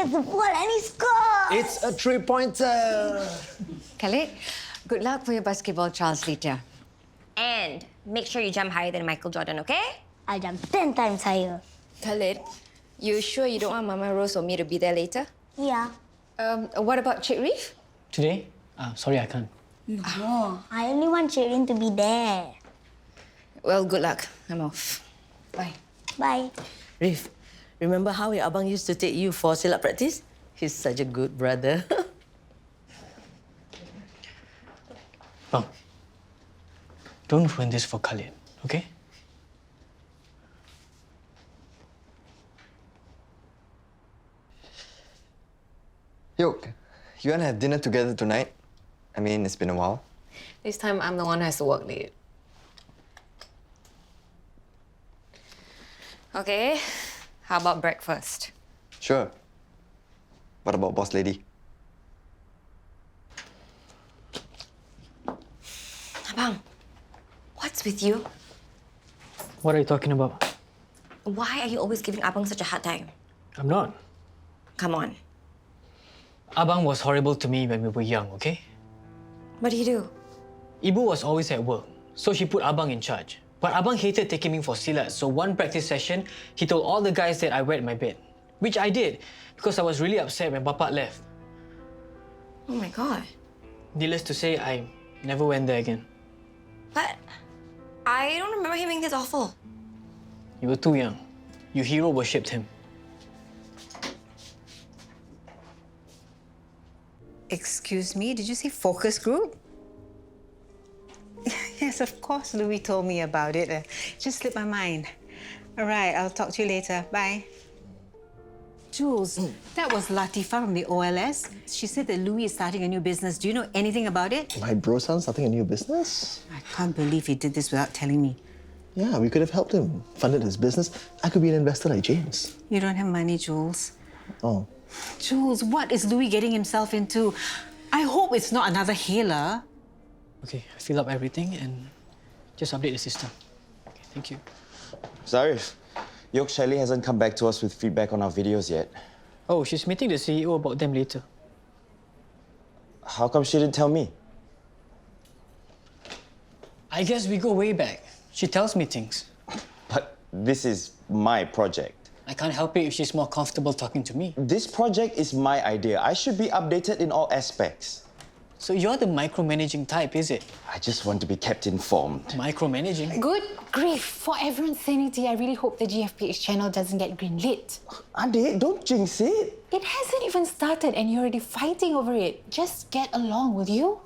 gets the ball and he scores! It's a three-pointer! Khaled, good luck for your basketball trials later. And make sure you jump higher than Michael Jordan, okay? I'll jump 10 times higher. Khaled, you sure you don't want Mama Rose or me to be there later? Yeah. What about Chick Reef? Today? Sorry, I can't. No, I only want Zaryn to be there. Well, good luck. I'm off. Bye. Bye. Rif, remember how your abang used to take you for silat practice? He's such a good brother. Bang, don't ruin this for Khaled, okay? Yo, you wanna have dinner together tonight? I mean, it's been a while. This time, I'm the one who has to work late. Okay, how about breakfast? Sure. What about boss lady? Abang, what's with you? What are you talking about? Why are you always giving Abang such a hard time? I'm not. Come on. Abang was horrible to me when we were young, okay? What do you do? Ibu was always at work, so she put Abang in charge. But Abang hated taking me for silat, so one practice session, he told all the guys that I wet my bed. Which I did, because I was really upset when Bapak left. Oh my God. Needless to say, I never went there again. But I don't remember him being this awful. You were too young. You hero worshipped him. Excuse me, did you say focus group? Yes, of course, Louis told me about it. Just slipped my mind. All right, I'll talk to you later. Bye. Jules, that was Latifa from the OLS. She said that Louis is starting a new business. Do you know anything about it? My bro son's starting a new business? I can't believe he did this without telling me. Yeah, we could have helped him, funded his business. I could be an investor like James. You don't have money, Jules. Oh. Jules, what is Louis getting himself into? I hope it's not another healer. Okay, fill up everything and just update the system. Okay, thank you. Zaryn, Yok Shelly hasn't come back to us with feedback on our videos yet. Oh, she's meeting the CEO about them later. How come she didn't tell me? I guess we go way back. She tells me things. But this is my project. I can't help it if she's more comfortable talking to me. This project is my idea. I should be updated in all aspects. So you're the micromanaging type, is it? I just want to be kept informed. Micromanaging? Good grief. For everyone's sanity, I really hope the GFPH channel doesn't get greenlit. Ade, don't jinx it. It hasn't even started and you're already fighting over it. Just get along, will you?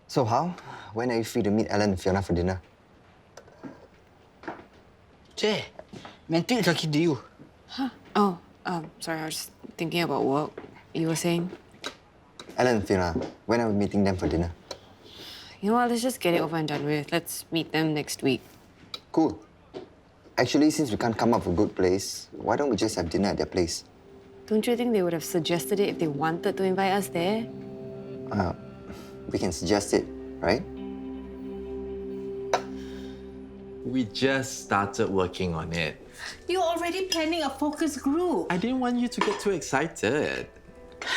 So how? When are you free to meet Ellen and Fiona for dinner? Che, Mantik is talking to you. Oh, sorry, I was just thinking about work. You were saying? Ellen and Fiona, when are we meeting them for dinner? You know what, let's just get it over and done with. Let's meet them next week. Cool. Actually, since we can't come up with a good place, why don't we just have dinner at their place? Don't you think they would have suggested it if they wanted to invite us there? We can suggest it, right? We just started working on it. You're already planning a focus group. I didn't want you to get too excited.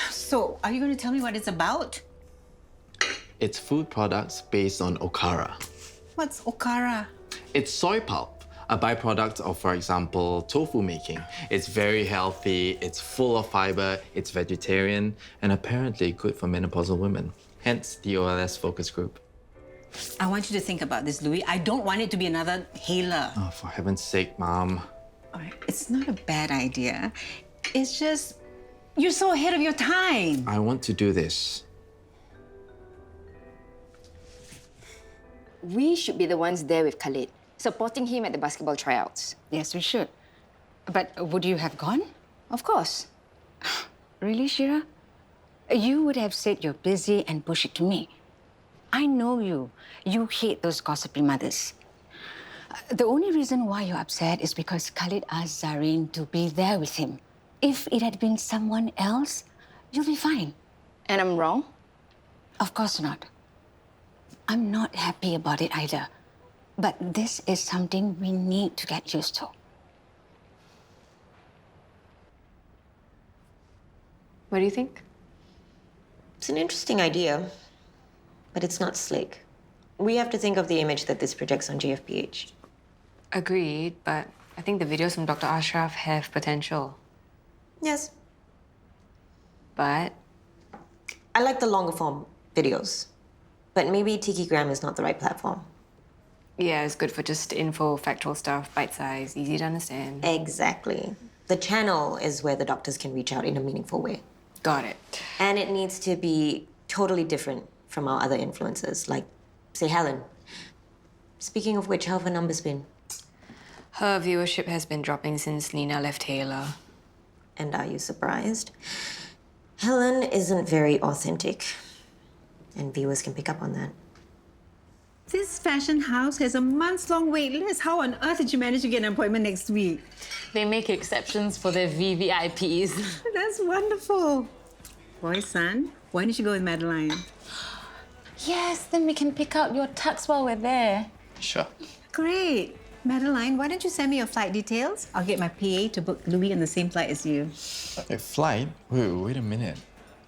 So, are you going to tell me what it's about? It's food products based on okara. What's okara? It's soy pulp, a byproduct of, for example, tofu making. It's very healthy, it's full of fiber, it's vegetarian, and apparently good for menopausal women. Hence the OLS focus group. I want you to think about this, Louis. I don't want it to be another healer. Oh, for heaven's sake, Mom. All right, it's not a bad idea. It's just, you're so ahead of your time. I want to do this. We should be the ones there with Khaled, supporting him at the basketball tryouts. Yes, we should. But would you have gone? Of course. Really, Syirah? You would have said you're busy and push it to me. I know you. You hate those gossipy mothers. The only reason why you're upset is because Khaled asked Zaryn to be there with him. If it had been someone else, you'll be fine. And I'm wrong? Of course not. I'm not happy about it either. But this is something we need to get used to. What do you think? It's an interesting idea, but it's not slick. We have to think of the image that this projects on GFPH. Agreed, but I think the videos from Dr. Ashraf have potential. Yes. But I like the longer form videos, but maybe Tikigram is not the right platform. yeah, it's good for just info, factual stuff, bite size, easy to understand. Exactly. The channel is where the doctors can reach out in a meaningful way. Got it. And it needs to be totally different from our other influencers, like, say, Helen. Speaking of which, how have her numbers been? Her viewership has been dropping since Lena left Taylor. And are you surprised? Helen isn't very authentic, and viewers can pick up on that. This fashion house has a months-long wait list. How on earth did you manage to get an appointment next week? They make exceptions for their VVIPs. That's wonderful. Boy, son, why don't you go with Madeline? Yes, then we can pick out your tux while we're there. Sure. Great. Madeline, why don't you send me your flight details? I'll get my PA to book Louis on the same flight as you. A flight? Wait a minute.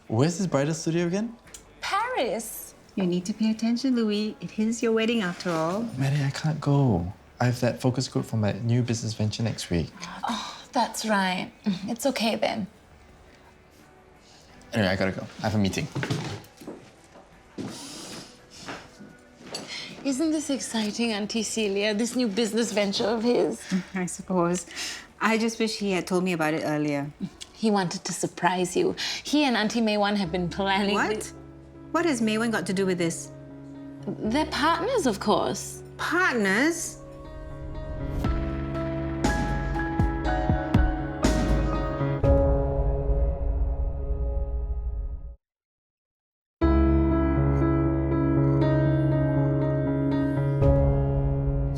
Where's this bridal studio again? Paris. You need to pay attention, Louis. It is your wedding after all. Maddie, I can't go. I have that focus group for my new business venture next week. Oh, that's right. It's okay then. Anyway, I gotta go. I have a meeting. Isn't this exciting, Auntie Celia, this new business venture of his? I suppose. I just wish he had told me about it earlier. He wanted to surprise you. He and Auntie May Wan have been planning... What? What has May Wan got to do with this? They're partners, of course. Partners?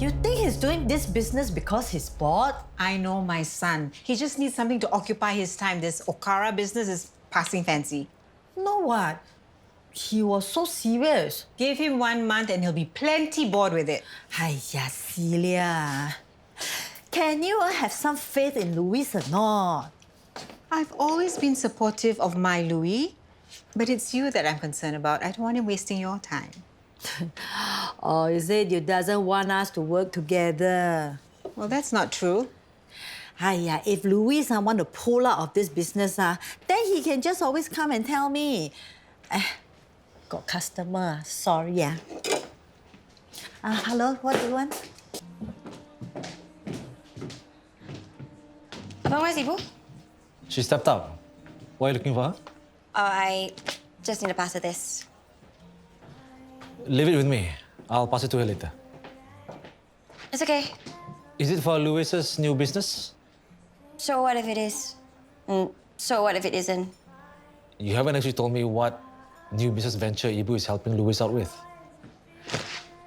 You think he's doing this business because he's bored? I know my son. He just needs something to occupy his time. This Okara business is passing fancy. No what? He was so serious. Give him 1 month and he'll be plenty bored with it. Hiya, Celia. Can you have some faith in Louis or not? I've always been supportive of my Louis, but it's you that I'm concerned about. I don't want him wasting your time. Or is it you doesn't want us to work together? Well, that's not true. Hiya, if Louis want to pull out of this business, then he can just always come and tell me. Got customer, sorry. Hello, what do you want? Abang, where's Ibu? She stepped out. Why are you looking for her? I just need to pass her this. Leave it with me. I'll pass it to her later. It's okay. Is it for Louis's new business? So what if it is? And so what if it isn't? You haven't actually told me what new business venture Ibu is helping Louis out with.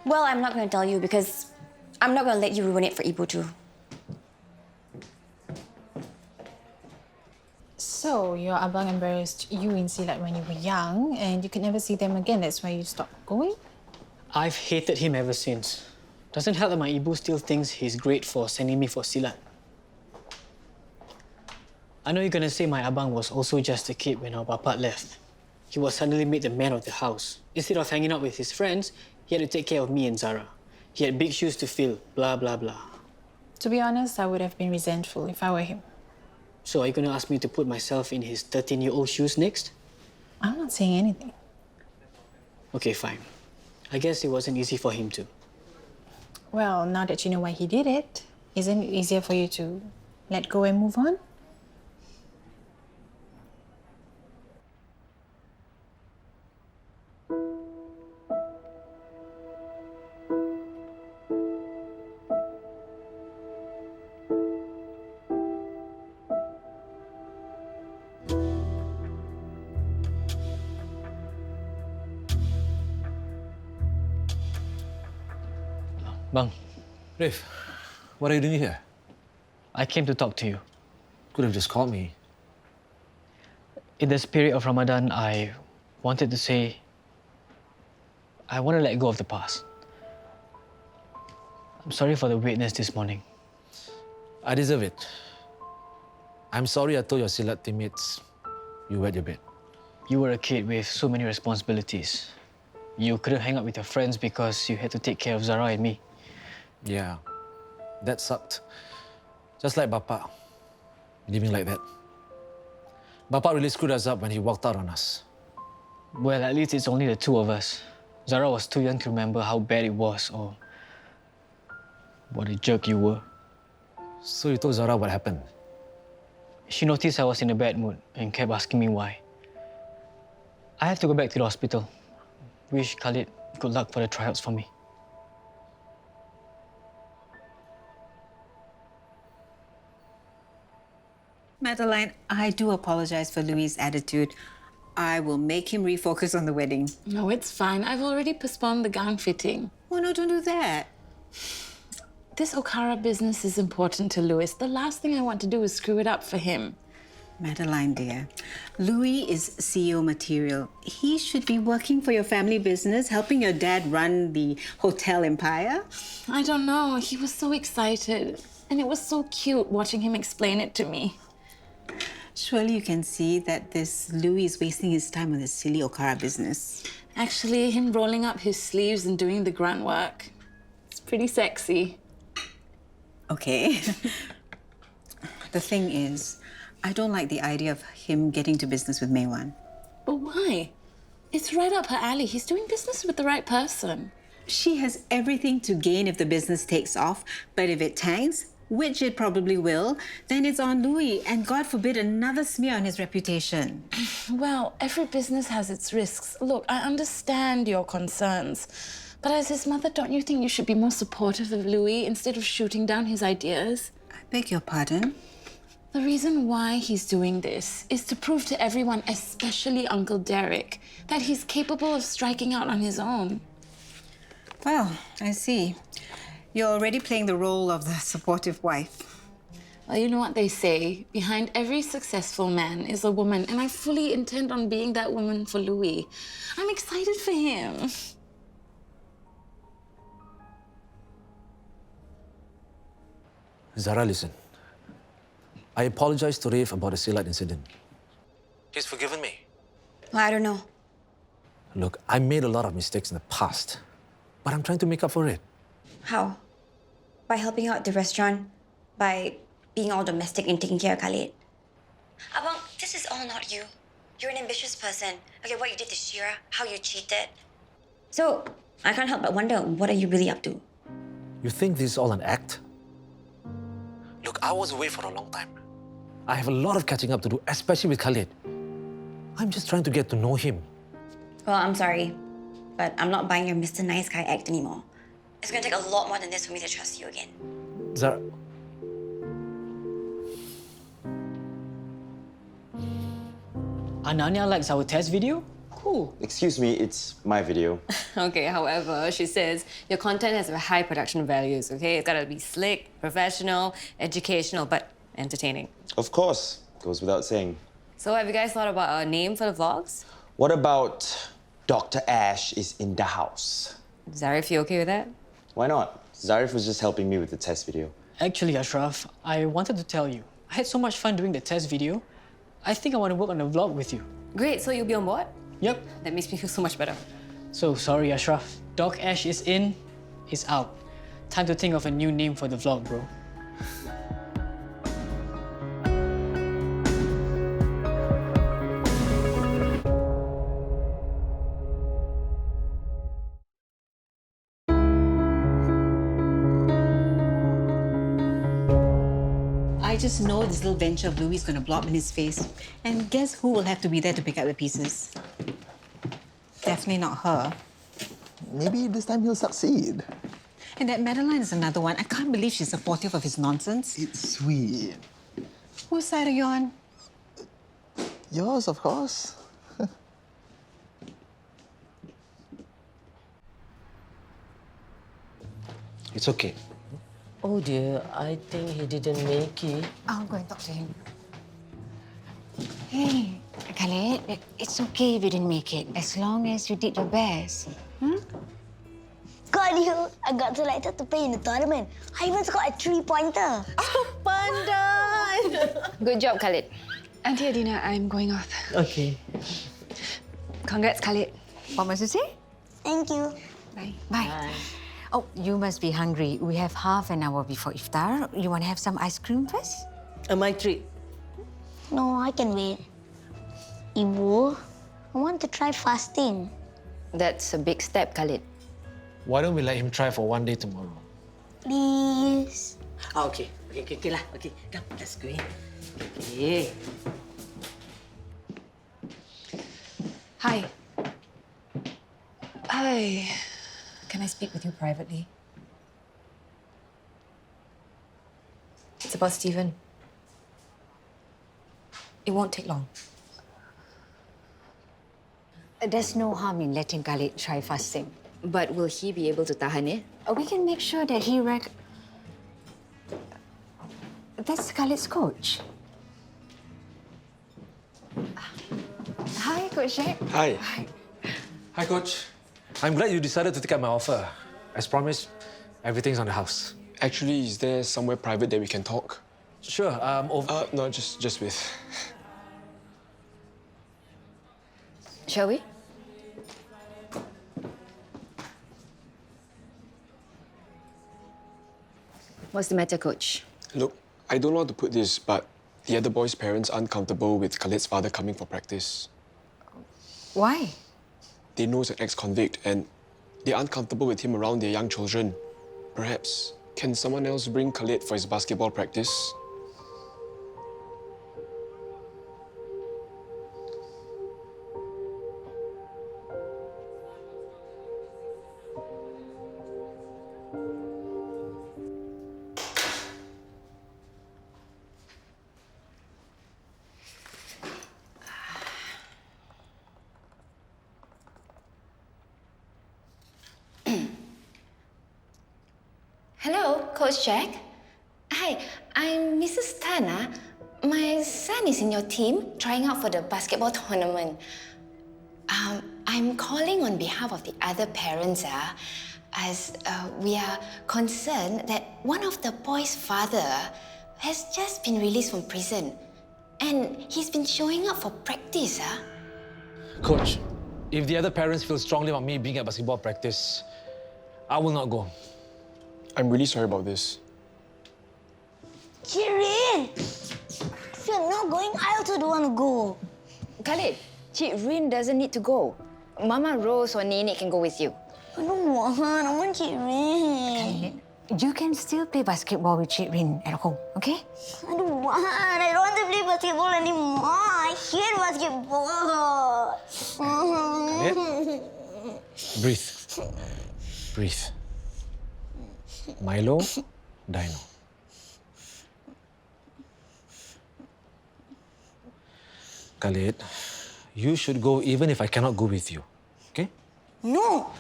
Well, I'm not going to tell you because I'm not going to let you ruin it for Ibu too. So, your abang embarrassed you in Silat when you were young and you could never see them again. That's why you stopped going? I've hated him ever since. Doesn't help that my Ibu still thinks he's great for sending me for Silat. I know you're gonna say my abang was also just a kid when our bapak left. He was suddenly made the man of the house. Instead of hanging out with his friends, he had to take care of me and Zara. He had big shoes to fill, blah, blah, blah. To be honest, I would have been resentful if I were him. So are you gonna ask me to put myself in his 13-year-old shoes next? I'm not saying anything. Okay, fine. I guess it wasn't easy for him too. Well, now that you know why he did it, isn't it easier for you to let go and move on? Bang, Rif, what are you doing here? I came to talk to you. Could have just called me. In the spirit of Ramadan, I wanted to say I want to let go of the past. I'm sorry for the weirdness this morning. I deserve it. I'm sorry I told your Silat teammates you wet your bed. You were a kid with so many responsibilities. You couldn't hang out with your friends because you had to take care of Zara and me. Yeah, that sucked. Just like Bapa, living like that. Bapa really screwed us up when he walked out on us. Well, at least it's only the two of us. Zara was too young to remember how bad it was or what a jerk you were. So you told Zara what happened? She noticed I was in a bad mood and kept asking me why. I have to go back to the hospital. Wish Khaled good luck for the tryouts for me. Madeline, I do apologize for Louis' attitude. I will make him refocus on the wedding. No, it's fine. I've already postponed the gown fitting. Oh, no, don't do that. This Okara business is important to Louis. The last thing I want to do is screw it up for him. Madeline, dear, Louis is CEO material. He should be working for your family business, helping your dad run the hotel empire. I don't know. He was so excited. And it was so cute watching him explain it to me. Surely you can see that this Louis is wasting his time on this silly Okara business. Actually, him rolling up his sleeves and doing the grunt work, it's pretty sexy. Okay. The thing is, I don't like the idea of him getting to business with May Wan. But why? It's right up her alley. He's doing business with the right person. She has everything to gain if the business takes off, but if it tanks, which it probably will, then it's on Louis, and God forbid another smear on his reputation. Well, every business has its risks. Look, I understand your concerns, but as his mother, don't you think you should be more supportive of Louis instead of shooting down his ideas? I beg your pardon? The reason why he's doing this is to prove to everyone, especially Uncle Derek, that he's capable of striking out on his own. Well, I see. You're already playing the role of the supportive wife. Well, you know what they say, behind every successful man is a woman, and I fully intend on being that woman for Louis. I'm excited for him. Zara, listen. I apologize to Rafe about the Syirah incident. He's forgiven me. Well, I don't know. Look, I made a lot of mistakes in the past, but I'm trying to make up for it. How? By helping out at the restaurant? By being all domestic and taking care of Khaled? Abang, this is all not you. You're an ambitious person. Okay, what you did to Syirah, how you cheated. So, I can't help but wonder, what are you really up to? You think this is all an act? Look, I was away for a long time. I have a lot of catching up to do, especially with Khaled. I'm just trying to get to know him. Well, I'm sorry, but I'm not buying your Mr. Nice Guy act anymore. It's gonna take a lot more than this for me to trust you again. Zara... Ananya likes our test video? Cool. Excuse me, it's my video. Okay, however, she says your content has high production values, okay? It's gotta be slick, professional, educational, but entertaining. Of course, goes without saying. So have you guys thought about a name for the vlogs? What about Dr. Ash is in the house? Zaryn, you okay with that? Why not? Zarif was just helping me with the test video. Actually, Ashraf, I wanted to tell you. I had so much fun doing the test video. I think I want to work on a vlog with you. Great, so you'll be on board? Yep. That makes me feel so much better. So, sorry, Ashraf. Doc Ash is in, is out. Time to think of a new name for the vlog, bro. I just know this little venture of Louis is going to blow up in his face. And guess who will have to be there to pick up the pieces? Definitely not her. Maybe this time he'll succeed. And that Madeline is another one. I can't believe she's supportive of his nonsense. It's sweet. Whose side are you on? Yours, of course. It's okay. Oh dear, I think he didn't make it. I'll go and talk to him. Hey, Khaled, it's okay if you didn't make it, as long as you did your best. Got you! I got selected to play in the tournament. I even scored a 3-pointer. Pandai! Good job, Khaled. Auntie Adina, I'm going off. Okay. Congrats, Khaled. What must you say? Thank you. Bye. Bye. Oh, you must be hungry. We have half an hour before iftar. You want to have some ice cream first? My treat. No, I can wait. Ibu, I want to try fasting. That's a big step, Khaled. Why don't we let him try for one day tomorrow? Please. Okay lah. Okay, come, let's go in. Okay. Hi. Hi. Can I speak with you privately? It's about Stephen. It won't take long. There's no harm in letting Khaled try fasting. But will he be able to tahan it? We can make sure that he That's Khaled's coach. Hi, Coach Jack. Hi. Hi, Coach. I'm glad you decided to take up my offer. As promised, everything's on the house. Actually, is there somewhere private that we can talk? Sure. No, just with. Shall we? What's the matter, Coach? Look, I don't know how to put this, but the other boys' parents aren't comfortable with Khaled's father coming for practice. Why? They know he's an ex-convict and they aren't comfortable with him around their young children. Perhaps, can someone else bring Khaled for his basketball practice? Hello, Coach Jack. Hi, I'm Mrs. Tana. My son is in your team, trying out for the basketball tournament. I'm calling on behalf of the other parents, as we are concerned that one of the boys' father has just been released from prison, and he's been showing up for practice. Coach, if the other parents feel strongly about me being at basketball practice, I will not go. I'm really sorry about this. Zaryn! If you're not going, I also don't want to go. Khaled, Cik Rin doesn't need to go. Mama Rose or Nenek can go with you. I don't want. I want Zaryn. You can still play basketball with Cik Rin at home, okay? I don't want. I don't want to play basketball anymore. I hate basketball. Breathe. Breathe. Milo, Dino. Khaled, you should go even if I cannot go with you, okay? No!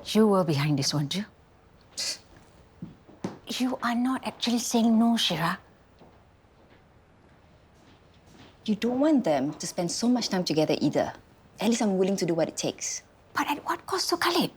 You were behind this one, too. You are not actually saying no, Syirah. You don't want them to spend so much time together either. At least I'm willing to do what it takes. But at what cost to Khaled?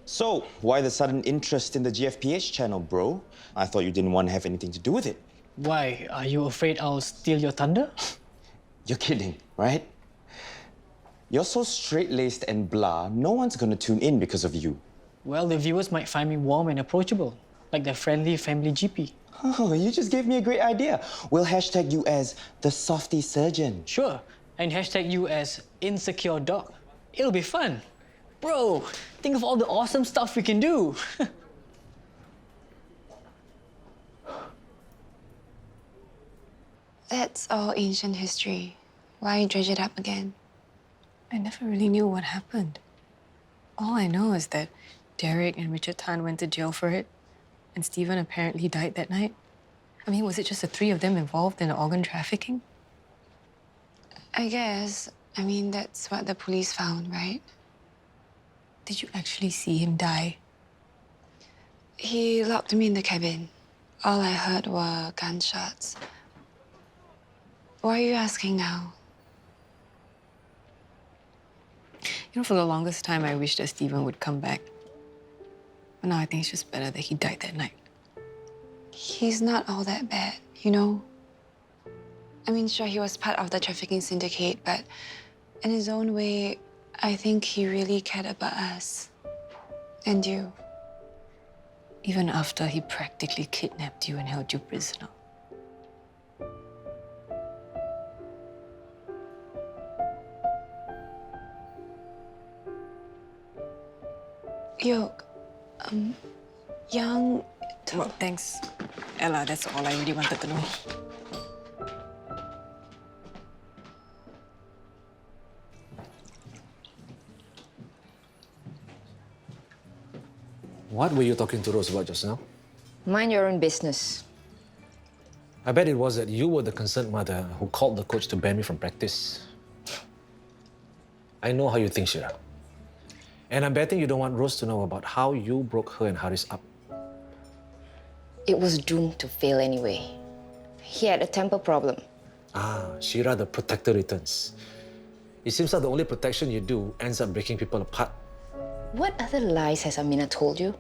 So, why the sudden interest in the GFPH channel, bro? I thought you didn't want to have anything to do with it. Why? Are you afraid I'll steal your thunder? You're kidding, right? You're so straight-laced and blah, no one's gonna tune in because of you. Well, the viewers might find me warm and approachable, like the friendly family GP. Oh, you just gave me a great idea. We'll hashtag you as the softy surgeon. Sure, and hashtag you as insecure dog. It'll be fun. Bro, think of all the awesome stuff we can do. That's all ancient history. Why dredge it up again? I never really knew what happened. All I know is that Derek and Richard Tan went to jail for it, and Stephen apparently died that night. I mean, was it just the three of them involved in the organ trafficking? I guess. I mean, that's what the police found, right? Did you actually see him die? He locked me in the cabin. All I heard were gunshots. Why are you asking now? You know, for the longest time, I wished that Stephen would come back. But now I think it's just better that he died that night. He's not all that bad, you know? I mean, sure, he was part of the trafficking syndicate, but in his own way, I think he really cared about us. And you. Even after he practically kidnapped you and held you prisoner. Yo, Young... Well, thanks, Ella. That's all I really wanted to know. What were you talking to Rose about just now? Mind your own business. I bet it was that you were the concerned mother who called the coach to ban me from practice. I know how you think, Syirah. And I'm betting you don't want Rose to know about how you broke her and Haris up. It was doomed to fail anyway. He had a temper problem. Syirah, the protector returns. It seems like the only protection you do ends up breaking people apart. What other lies has Amina told you?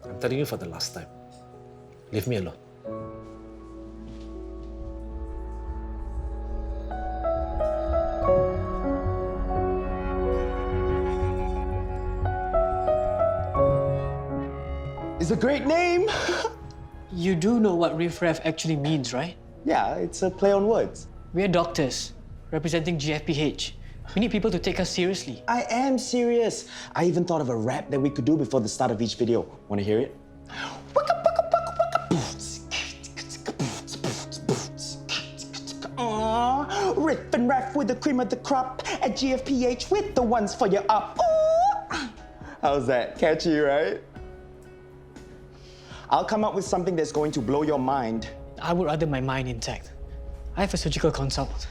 I'm telling you for the last time. Leave me alone. It's a great name. You do know what riffraff actually means, right? Yeah, it's a play on words. We're doctors, representing GFPH. We need people to take us seriously. I am serious. I even thought of a rap that we could do before the start of each video. Want to hear it? Riff and raff with the cream of the crop. At GFPH with the ones for your up. Ooh. How's that? Catchy, right? I'll come up with something that's going to blow your mind. I would rather my mind intact. I have a surgical consult.